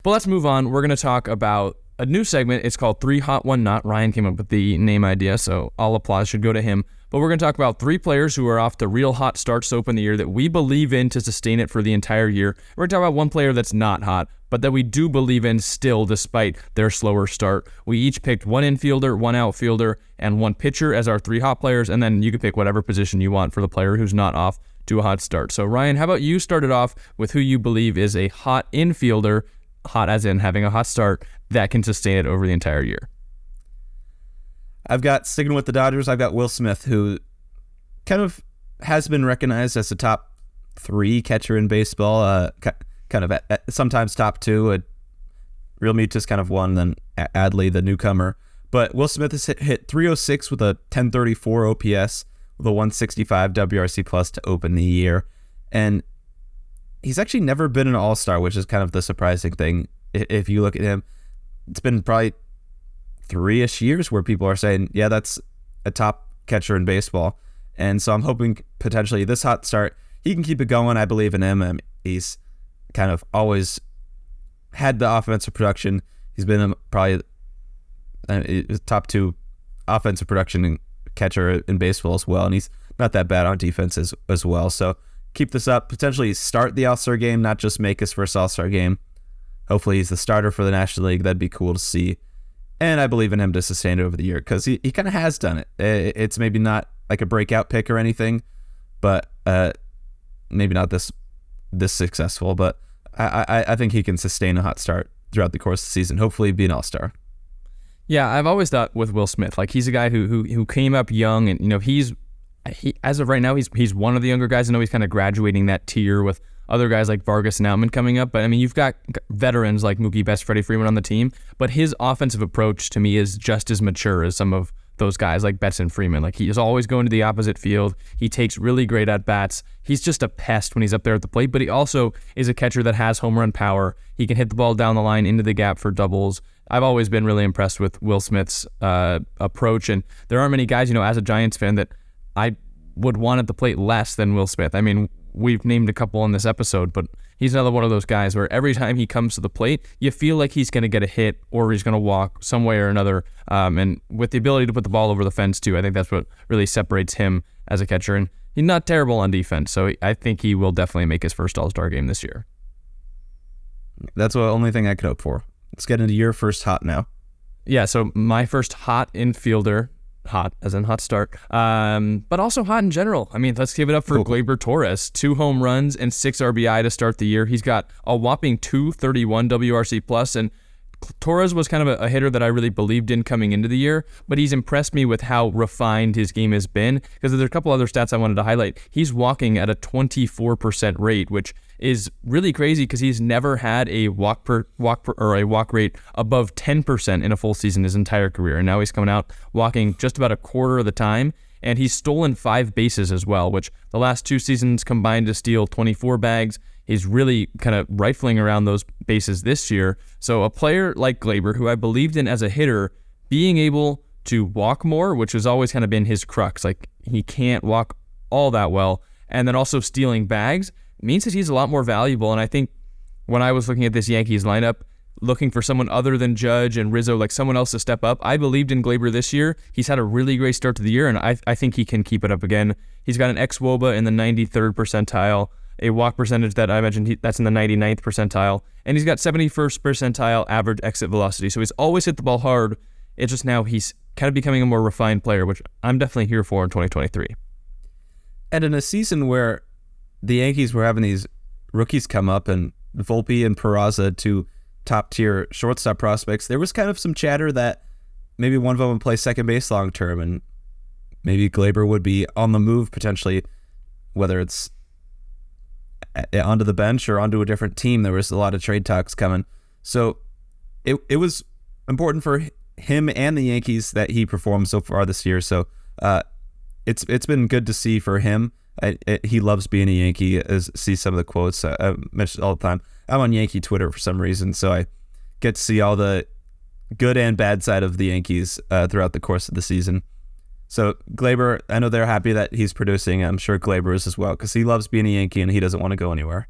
But let's move on. We're going to talk about a new segment. It's called 3 Hot, 1 Not. Ryan came up with the name idea, so all applause should go to him. But we're going to talk about 3 players who are off to real hot starts to open the year that we believe in to sustain it for the entire year. We're going to talk about 1 player that's not hot, but that we do believe in still despite their slower start. We each picked 1 infielder, 1 outfielder, and 1 pitcher as our 3 hot players, and then you can pick whatever position you want for the player who's not off to a hot start. So Ryan, how about you start it off with who you believe is a hot infielder, hot as in having a hot start, that can sustain it over the entire year? I've got, sticking with the Dodgers, I've got Will Smith, who kind of has been recognized as a top 3 catcher in baseball, kind of sometimes top 2. Real Mutus kind of 1, then Adley, the newcomer. But Will Smith has hit 306 with a 1034 OPS, with a 165 WRC plus to open the year. And he's actually never been an all-star, which is kind of the surprising thing. If you look at him, it's been probably 3-ish years where people are saying, yeah, that's a top catcher in baseball. And so I'm hoping potentially this hot start, he can keep it going. I believe in him. He's kind of always had the offensive production. He's been probably top 2 offensive production catcher in baseball as well. And he's not that bad on defense as well. So keep this up, potentially start the All-Star game, not just make his first All-Star game. Hopefully he's the starter for the National League. That'd be cool to see. And I believe in him to sustain it over the year because he kind of has done it. It's maybe not like a breakout pick or anything, but maybe not this successful. But I think he can sustain a hot start throughout the course of the season. Hopefully be an All-Star. Yeah, I've always thought with Will Smith, like he's a guy who came up young, and he as of right now he's one of the younger guys. I know he's kind of graduating that tier with other guys like Vargas and Outman coming up, but I mean you've got veterans like Mookie Betts, Freddie Freeman on the team, but his offensive approach to me is just as mature as some of those guys like Betts and Freeman. Like he is always going to the opposite field. He takes really great at bats. He's just a pest when he's up there at the plate, but he also is a catcher that has home run power. He can hit the ball down the line into the gap for doubles. I've always been really impressed with Will Smith's approach, and there aren't many guys, as a Giants fan, that I would want at the plate less than Will Smith. I mean, we've named a couple in this episode, but he's another one of those guys where every time he comes to the plate, you feel like he's going to get a hit or he's going to walk some way or another. And with the ability to put the ball over the fence too, I think that's what really separates him as a catcher. And he's not terrible on defense, so I think he will definitely make his first All-Star game this year. That's the only thing I could hope for. Let's get into your first hot now. Yeah, so my first hot infielder, hot as in hot start, but also hot in general. I mean, let's give it up for Gleyber Torres. 2 home runs and 6 RBI to start the year. He's got a whopping 231 WRC plus, and Torres was kind of a hitter that I really believed in coming into the year, but he's impressed me with how refined his game has been, because there's a couple other stats I wanted to highlight. He's walking at a 24% rate, which is really crazy because he's never had a walk rate above 10% in a full season his entire career. And now he's coming out walking just about a quarter of the time, and he's stolen 5 bases as well, which the last 2 seasons combined to steal 24 bags. He's really kind of rifling around those bases this year. So a player like Gleyber, who I believed in as a hitter, being able to walk more, which has always kind of been his crux, like he can't walk all that well, and then also stealing bags, means that he's a lot more valuable. And I think when I was looking at this Yankees lineup, looking for someone other than Judge and Rizzo, like someone else to step up, I believed in Gleyber this year. He's had a really great start to the year, and I think he can keep it up again. He's got an xWOBA in the 93rd percentile, a walk percentage that I mentioned that's in the 99th percentile, and he's got 71st percentile average exit velocity. So he's always hit the ball hard. It's just now he's kind of becoming a more refined player, which I'm definitely here for in 2023. And in a season where the Yankees were having these rookies come up, and Volpe and Peraza, 2 top-tier shortstop prospects, there was kind of some chatter that maybe one of them would play second base long-term, and maybe Gleyber would be on the move potentially, whether it's onto the bench or onto a different team. There was a lot of trade talks coming. So it was important for him and the Yankees that he performed so far this year. So it's been good to see for him. He loves being a Yankee. See some of the quotes I mention all the time. I'm on Yankee Twitter for some reason, so I get to see all the good and bad side of the Yankees throughout the course of the season. So Gleyber, I know they're happy that he's producing. I'm sure Gleyber is as well, because he loves being a Yankee and he doesn't want to go anywhere.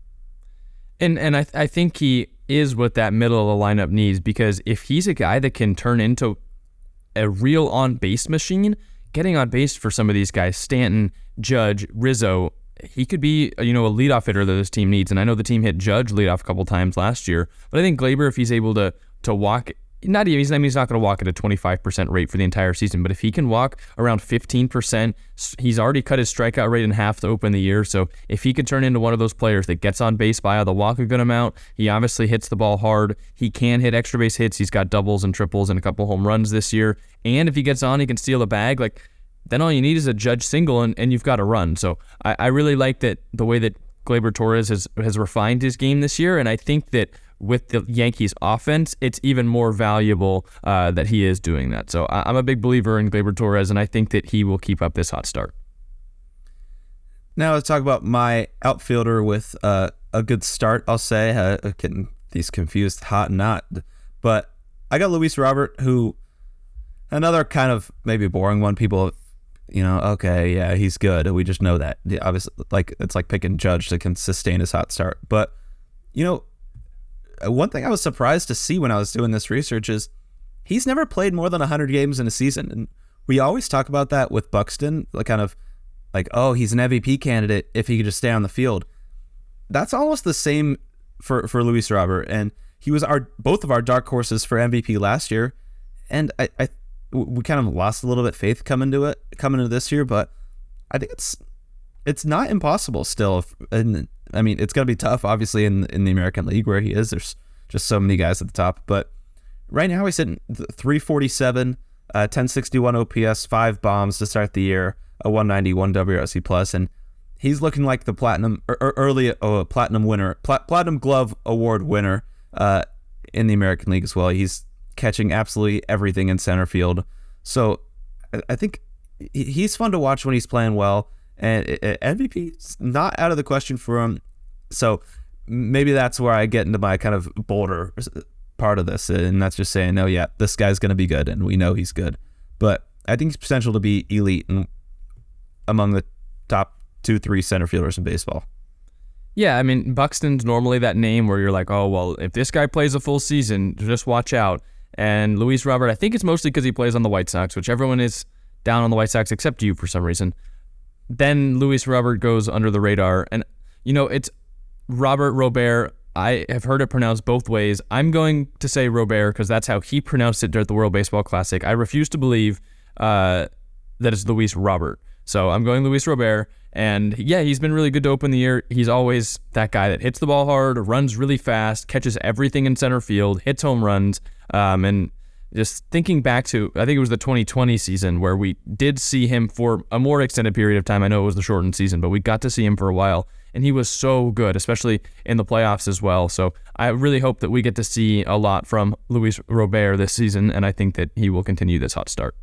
And I think he is what that middle of the lineup needs, because if he's a guy that can turn into a real on-base machine, getting on base for some of these guys, Stanton, Judge, Rizzo, he could be, a leadoff hitter that this team needs. And I know the team hit Judge leadoff a couple times last year, but I think Gleyber, if he's able to walk, he's not going to walk at a 25% rate for the entire season, but if he can walk around 15%, he's already cut his strikeout rate in half to open the year. So if he could turn into one of those players that gets on base by the walk a good amount, he obviously hits the ball hard. He can hit extra base hits. He's got doubles and triples and a couple home runs this year. And if he gets on, he can steal a bag. Then all you need is a Judge single and you've got a run. So I really like that the way that Gleyber Torres has refined his game this year, and I think that with the Yankees offense, it's even more valuable that he is doing that. So I'm a big believer in Gleyber Torres, and I think that he will keep up this hot start. Now let's talk about my outfielder with a good start, I'll say. Getting these confused, hot and not. But I got Luis Robert, who, another kind of maybe boring one. People, okay, yeah, he's good. We just know that. Obviously, it's like picking Judge that can sustain his hot start. But, one thing I was surprised to see when I was doing this research is he's never played more than 100 games in a season. And we always talk about that with Buxton, he's an MVP candidate if he could just stay on the field. That's almost the same for Luis Robert. And he was both of our dark horses for MVP last year. And we kind of lost a little bit faith coming into this year, but I think it's not impossible still. It's going to be tough, obviously, in the American League where he is. There's just so many guys at the top. But right now he's hitting 347, 1061 OPS, 5 bombs to start the year, a 191 WRC plus, and he's looking like the platinum winner, Platinum Glove Award winner in the American League as well. He's catching absolutely everything in center field. So I think he's fun to watch when he's playing well. And MVP's not out of the question for him. So maybe that's where I get into my kind of bolder part of this. And that's just saying, this guy's going to be good. And we know he's good. But I think he's potential to be elite and among the top 2-3 center fielders in baseball. Yeah, Buxton's normally that name where you're like, oh, well, if this guy plays a full season, just watch out. And Luis Robert, I think it's mostly because he plays on the White Sox, which everyone is down on the White Sox except you for some reason. Then Luis Robert goes under the radar. And, it's Robert Robert. I have heard it pronounced both ways. I'm going to say Robert because that's how he pronounced it during the World Baseball Classic. I refuse to believe that it's Luis Robert. So I'm going Luis Robert. And, yeah, he's been really good to open the year. He's always that guy that hits the ball hard, runs really fast, catches everything in center field, hits home runs, and just thinking back to, I think it was the 2020 season where we did see him for a more extended period of time. I know it was the shortened season, but we got to see him for a while, and he was so good, especially in the playoffs as well. So I really hope that we get to see a lot from Luis Robert this season, and I think that he will continue this hot start.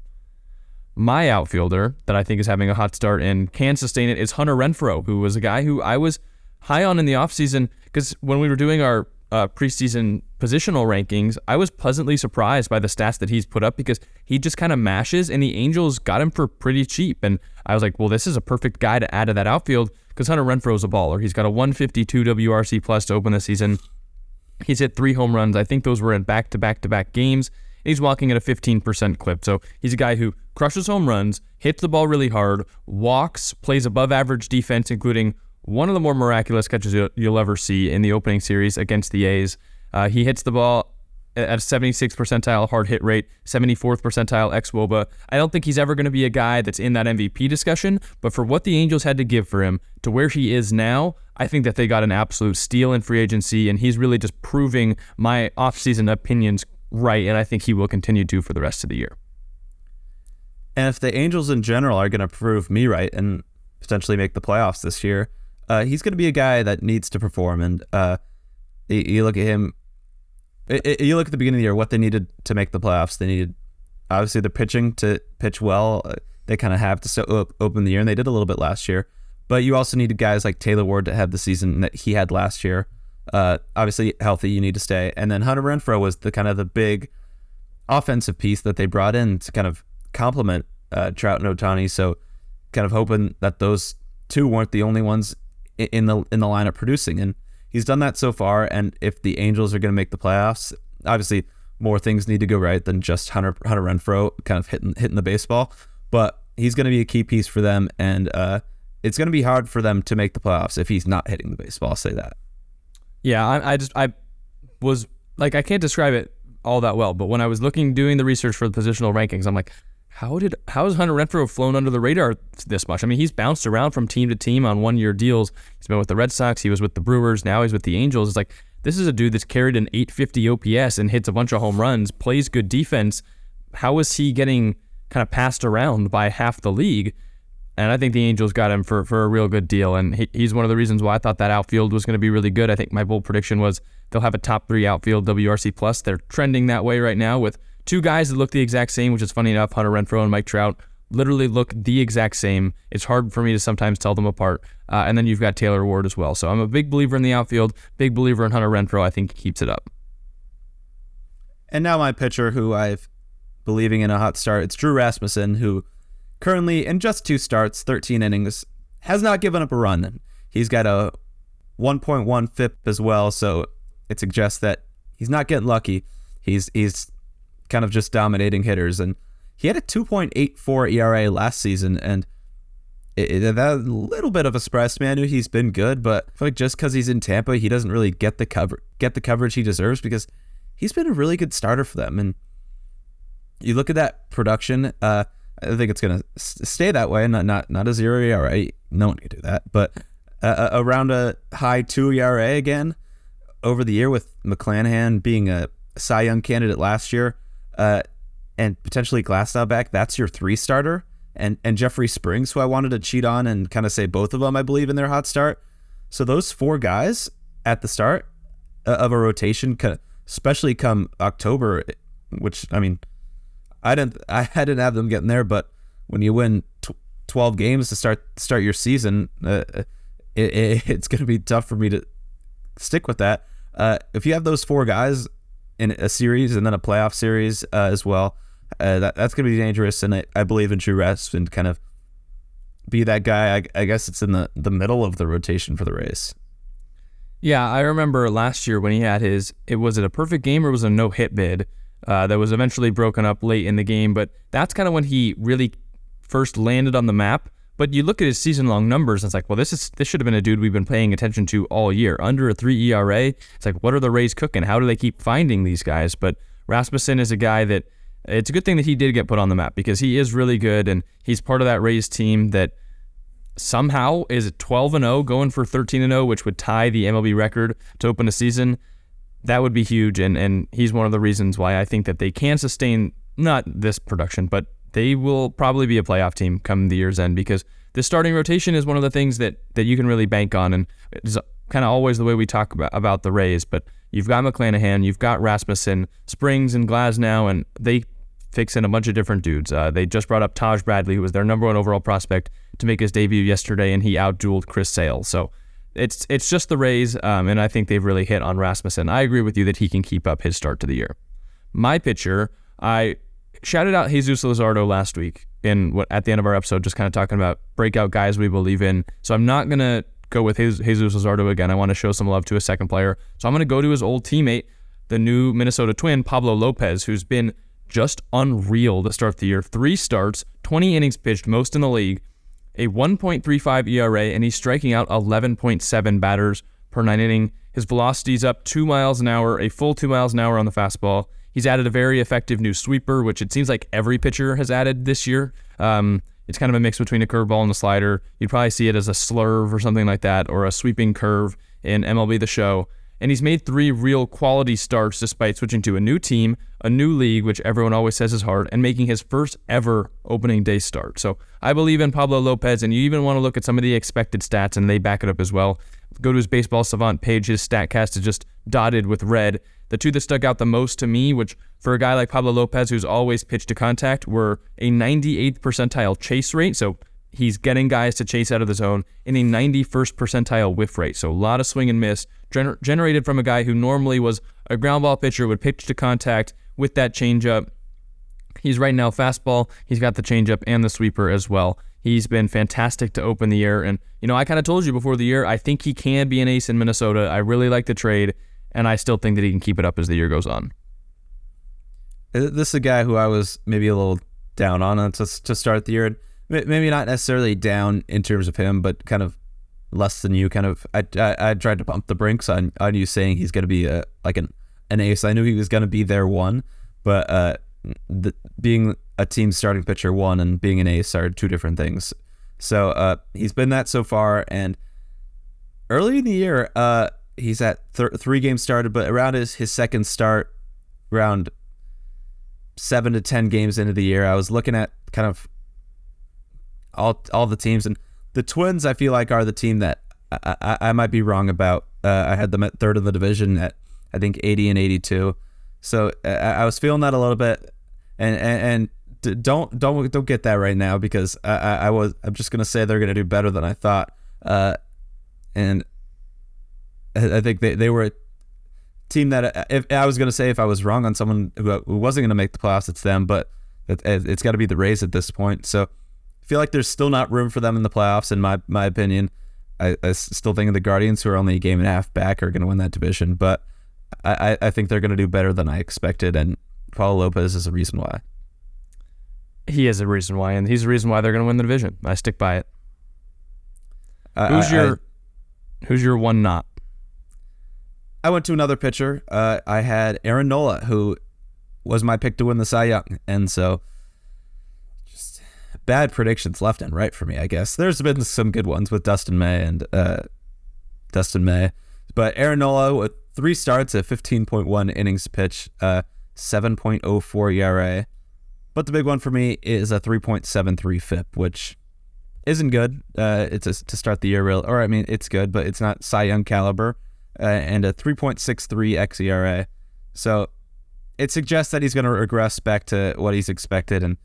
My outfielder that I think is having a hot start and can sustain it is Hunter Renfroe, who was a guy who I was high on in the offseason because when we were doing our preseason positional rankings, I was pleasantly surprised by the stats that he's put up because he just kind of mashes, and the Angels got him for pretty cheap. And I was like, well, this is a perfect guy to add to that outfield because Hunter Renfroe's a baller. He's got a 152 WRC plus to open the season. He's hit 3 home runs. I think those were in back-to-back games. He's walking at a 15% clip. So he's a guy who crushes home runs, hits the ball really hard, walks, plays above average defense, including one of the more miraculous catches you'll ever see in the opening series against the A's. He hits the ball at a 76th percentile hard hit rate, 74th percentile xWOBA. I don't think he's ever going to be a guy that's in that MVP discussion, but for what the Angels had to give for him to where he is now, I think that they got an absolute steal in free agency, and he's really just proving my offseason opinions right, and I think he will continue to for the rest of the year. And if the Angels in general are going to prove me right and potentially make the playoffs this year, he's going to be a guy that needs to perform. And you look at him, you look at the beginning of the year, what they needed to make the playoffs. They needed, obviously, the pitching to pitch well. They kind of have to open the year, and they did a little bit last year. But you also needed guys like Taylor Ward to have the season that he had last year. Obviously, healthy, you need to stay. And then Hunter Renfroe was the kind of the big offensive piece that they brought in to kind of complement Trout and Ohtani. So kind of hoping that those two weren't the only ones in the lineup producing. And he's done that so far, and if the Angels are going to make the playoffs, obviously more things need to go right than just Hunter Renfroe kind of hitting the baseball, but he's going to be a key piece for them, and it's going to be hard for them to make the playoffs if he's not hitting the baseball. I'll say that. Yeah, I was like, I can't describe it all that well, but when I was doing the research for the positional rankings, I'm like, how has Hunter Renfroe flown under the radar this much? I mean, he's bounced around from team to team on one-year deals. He's been with the Red Sox, he was with the Brewers, now he's with the Angels. It's like, this is a dude that's carried an 850 OPS and hits a bunch of home runs, plays good defense. How is he getting kind of passed around by half the league? And I think the Angels got him for a real good deal, and he's one of the reasons why I thought that outfield was going to be really good. I think my bold prediction was they'll have a top 3 outfield WRC+. They're trending that way right now with 2 guys that look the exact same, which is funny enough. Hunter Renfroe and Mike Trout literally look the exact same. It's hard for me to sometimes tell them apart. And then you've got Taylor Ward as well. So I'm a big believer in the outfield, big believer in Hunter Renfroe. I think he keeps it up. And now my pitcher who I've believing in a hot start, it's Drew Rasmussen, who currently in just 2 starts, 13 innings, has not given up a run. He's got a 1.1 FIP as well, so it suggests that he's not getting lucky. He's kind of just dominating hitters, and he had a 2.84 ERA last season, and that a little bit of a surprise, man. He's been good, but I feel like just because he's in Tampa, he doesn't really get the coverage he deserves, because he's been a really good starter for them. And you look at that production, I think it's going to stay that way. Not a 0 ERA, no one can do that, but around a high 2 ERA again over the year, with McClanahan being a Cy Young candidate last year, and potentially Glasnow back. That's your 3 starter, and Jeffrey Springs, who I wanted to cheat on and kind of say both of them, I believe, in their hot start. So those 4 guys at the start of a rotation, especially come October, which, I mean, I didn't have them getting there, but when you win 12 games to start your season, it's going to be tough for me to stick with that. If you have those 4 guys in a series and then a playoff series as well, that's going to be dangerous. And I believe in Drew Rasmussen to kind of be that guy. I guess it's in the middle of the rotation for the Rays. Yeah, I remember last year when he had was it a perfect game or was it a no-hit bid that was eventually broken up late in the game, but that's kind of when he really first landed on the map. But you look at his season-long numbers, and it's like, well, this should have been a dude we've been paying attention to all year. Under a 3 ERA, it's like, what are the Rays cooking? How do they keep finding these guys? But Rasmussen is a guy that, it's a good thing that he did get put on the map, because he is really good, and he's part of that Rays team that somehow is 12-0, going for 13-0, which would tie the MLB record to open a season. That would be huge, and he's one of the reasons why I think that they can sustain, not this production, but they will probably be a playoff team come the year's end, because the starting rotation is one of the things that you can really bank on, and it's kind of always the way we talk about the Rays. But you've got McClanahan, you've got Rasmussen, Springs, and Glasnow, and they fix in a bunch of different dudes. They just brought up Taj Bradley, who was their number 1 overall prospect, to make his debut yesterday, and he outdueled Chris Sale. So it's just the Rays, and I think they've really hit on Rasmussen. I agree with you that he can keep up his start to the year. My pitcher, I shouted out Jesus Luzardo last week at the end of our episode, just kind of talking about breakout guys we believe in. So I'm not going to go with Jesus Luzardo again. I want to show some love to a second player. So I'm going to go to his old teammate, the new Minnesota Twin, Pablo Lopez, who's been just unreal to start the year. 3 starts, 20 innings pitched, most in the league, a 1.35 ERA, and he's striking out 11.7 batters per 9 inning. His velocity's up 2 miles an hour, a full 2 miles an hour on the fastball. He's added a very effective new sweeper, which it seems like every pitcher has added this year. It's kind of a mix between a curveball and a slider. You'd probably see it as a slurve or something like that, or a sweeping curve in MLB The Show. And he's made 3 real quality starts despite switching to a new team, a new league, which everyone always says is hard, and making his first ever opening day start. So I believe in Pablo Lopez, and you even want to look at some of the expected stats, and they back it up as well. Go to his Baseball Savant page. His StatCast is just dotted with red. The 2 that stuck out the most to me, which for a guy like Pablo Lopez, who's always pitched to contact, were a 98th percentile chase rate. So he's getting guys to chase out of the zone, in a 91st percentile whiff rate. So a lot of swing and miss generated from a guy who normally was a ground ball pitcher, would pitch to contact with that changeup. He's right now fastball. He's got the changeup and the sweeper as well. He's been fantastic to open the year. And, I kind of told you before the year, I think he can be an ace in Minnesota. I really like the trade, and I still think that he can keep it up as the year goes on. This is a guy who I was maybe a little down on to start the year. Maybe not necessarily down in terms of him, but kind of less than you. I tried to pump the brakes on you saying he's going to be an ace. I knew he was going to be there one, but being a team starting pitcher one and being an ace are two different things. So he's been that so far, and early in the year, he's at 3 games started, but around his second start, around 7 to 10 games into the year, I was looking at kind of all the teams, and the Twins I feel like are the team that I might be wrong about. I had them at third in the division at I think 80 and 82, so I was feeling that a little bit, and don't get that right now, because I'm just gonna say they're gonna do better than I thought, and I think they were a team that if I was gonna say if I was wrong on someone who wasn't gonna make the playoffs, it's them, but it's got to be the Rays at this point. So I feel like there's still not room for them in the playoffs, in my opinion. I still think the Guardians, who are only a game and a half back, are going to win that division, but I think they're going to do better than I expected, and Paulo Lopez is a reason why. He is a reason why, and he's the reason why they're going to win the division. I stick by it. Who's your one not? I went to another pitcher. I had Aaron Nola, who was my pick to win the Cy Young, and so just bad predictions left and right for me, I guess. There's been some good ones with Dustin May, but Aaron Nola with 3 starts at 15.1 innings pitched, 7.04 ERA. But the big one for me is a 3.73 FIP, which isn't good. It's to start the year, it's good, but it's not Cy Young caliber, and a 3.63 xERA. So it suggests that he's going to regress back to what he's expected, and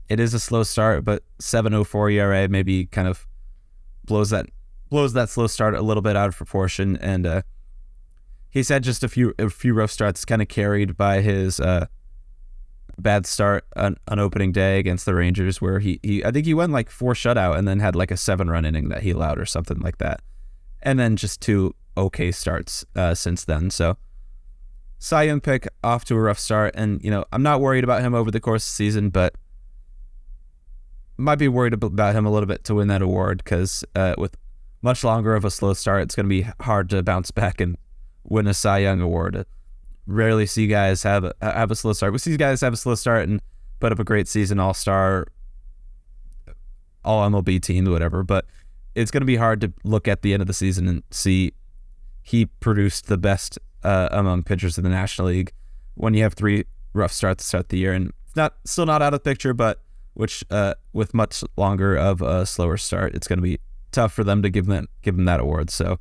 it is a slow start, but 7.04 ERA maybe kind of blows that slow start a little bit out of proportion, and he's had just a few rough starts, kind of carried by his bad start on opening day against the Rangers, where I think he went like 4 shutout and then had like a 7-run inning that he allowed or something like that, and then just 2 okay starts since then. So Cy Young pick, off to a rough start, and I'm not worried about him over the course of the season, but might be worried about him a little bit to win that award, because with much longer of a slow start, it's going to be hard to bounce back and win a Cy Young award. Rarely see guys have a slow start. We see guys have a slow start and put up a great season, all-star, all MLB team, whatever, but it's going to be hard to look at the end of the season and see he produced the best among pitchers in the National League when you have 3 rough starts to start the year, and still not out of the picture, but with much longer of a slower start, it's going to be tough for them to give him that award. So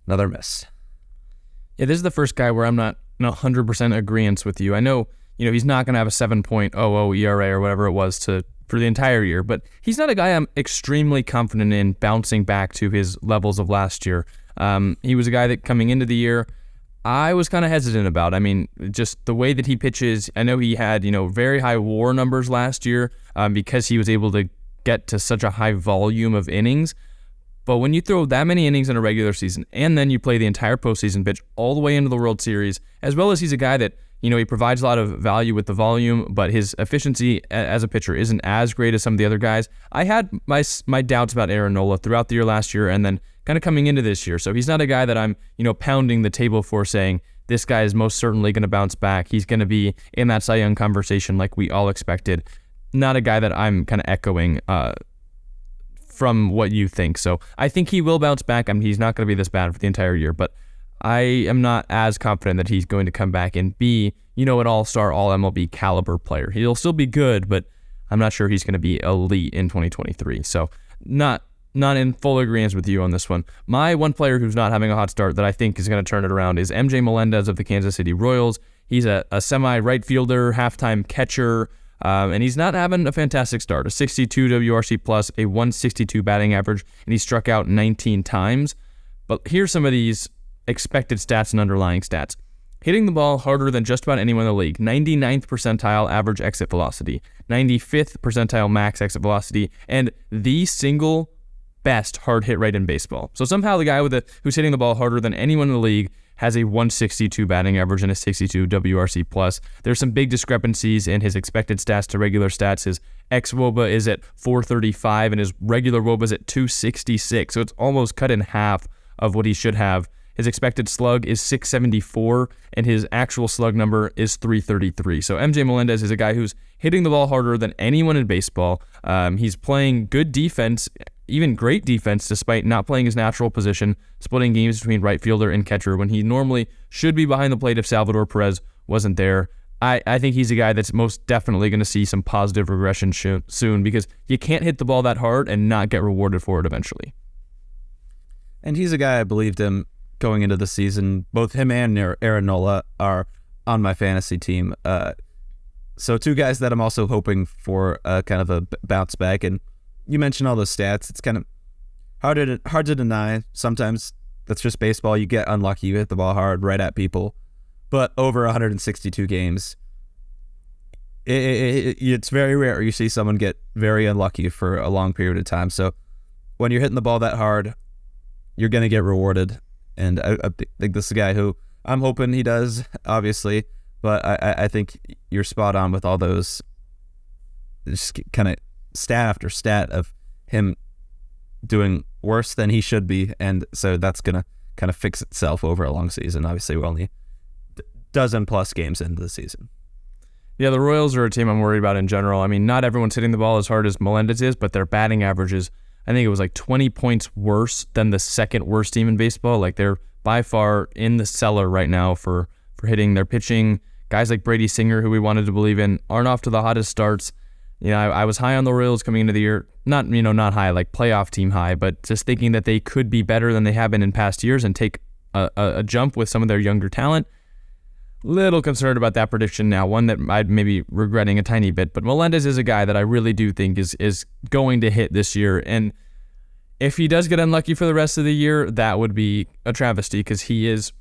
another miss. Yeah, this is the first guy where I'm not 100% agreeance with you. I know, he's not going to have a 7.00 ERA or whatever it was for the entire year, but he's not a guy I'm extremely confident in bouncing back to his levels of last year. He was a guy that coming into the year, I was kind of hesitant about. I mean, just the way that he pitches, I know he had, very high WAR numbers last year because he was able to get to such a high volume of innings. But when you throw that many innings in a regular season, and then you play the entire postseason pitch all the way into the World Series, as well as he's a guy that, he provides a lot of value with the volume, but his efficiency as a pitcher isn't as great as some of the other guys. I had my doubts about Aaron Nola throughout the year last year, and then kind of coming into this year. So he's not a guy that I'm, pounding the table for, saying this guy is most certainly going to bounce back. He's going to be in that Cy Young conversation like we all expected. Not a guy that I'm kind of echoing from what you think. So I think he will bounce back. I mean, he's not going to be this bad for the entire year, but I am not as confident that he's going to come back and be, an all-star, all-MLB caliber player. He'll still be good, but I'm not sure he's going to be elite in 2023. So not in full agreement with you on this one. My one player who's not having a hot start that I think is going to turn it around is MJ Melendez of the Kansas City Royals. He's a semi-right fielder, halftime catcher, and he's not having a fantastic start. A 62 WRC plus, a 162 batting average, and he struck out 19 times. But here's some of these expected stats and underlying stats. hitting the ball harder than just about anyone in the league. 99th percentile average exit velocity, 95th percentile max exit velocity, and the single best hard hit rate in baseball. So somehow the guy who's hitting the ball harder than anyone in the league has a 162 batting average and a 62 WRC plus. There's some big discrepancies in his expected stats to regular stats. His xWOBA is at 435 and his regular WOBA is at 266. So it's almost cut in half of what he should have. His expected slug is 674 and his actual slug number is 333. So MJ Melendez is a guy who's hitting the ball harder than anyone in baseball. He's playing good defense, even great defense, despite not playing his natural position, splitting games between right fielder and catcher when he normally should be behind the plate if Salvador Perez wasn't there. I think he's a guy that's most definitely going to see some positive regression soon, because you can't hit the ball that hard and not get rewarded for it eventually. And he's a guy I believed in going into the season. Both him and Aaron Nola are on my fantasy team. So two guys that I'm also hoping for kind of a bounce back. And you mentioned all those stats. It's kind of hard to deny. Sometimes that's just baseball. You get unlucky. You hit the ball hard right at people. But over 162 games, it's very rare you see someone get very unlucky for a long period of time. So when you're hitting the ball that hard, you're going to get rewarded. And I think this is a guy who I'm hoping he does, obviously. But I think you're spot on with all those just kind of stat after stat of him doing worse than he should be. And so that's going to kind of fix itself over a long season. Obviously, we're only dozen plus games into the season. Yeah, the Royals are a team I'm worried about in general. I mean, not everyone's hitting the ball as hard as Melendez is, but their batting average is, I think it was like 20 points worse than the second worst team in baseball. Like, they're by far in the cellar right now for hitting. Their pitching, guys like Brady Singer, who we wanted to believe in, aren't off to the hottest starts. You know, I was high on the Royals coming into the year. Not high, like playoff team high, but just thinking that they could be better than they have been in past years and take a jump with some of their younger talent. Little concerned about that prediction now, one that I'd maybe regretting a tiny bit, but Melendez is a guy that I really do think is going to hit this year, and if he does get unlucky for the rest of the year, that would be a travesty, because he's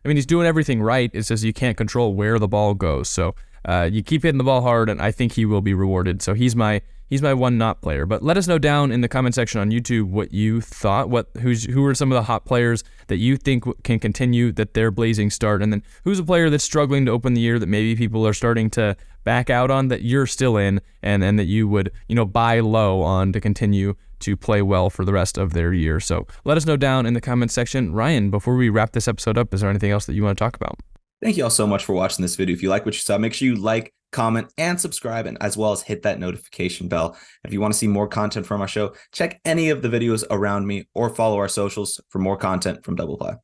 doing everything right. It's just you can't control where the ball goes, so you keep hitting the ball hard, and I think he will be rewarded. So he's my one not player. But let us know down in the comment section on YouTube what you thought. Who are some of the hot players that you think can continue that their blazing start, and then who's a player that's struggling to open the year that maybe people are starting to back out on that you're still in, and that you would buy low on to continue to play well for the rest of their year. So let us know down in the comment section. Ryan, before we wrap this episode up, is there anything else that you want to talk about? Thank you all so much for watching this video. If you like what you saw, make sure you like, comment, and subscribe, and as well as hit that notification bell. If you want to see more content from our show, check any of the videos around me or follow our socials for more content from Double Play.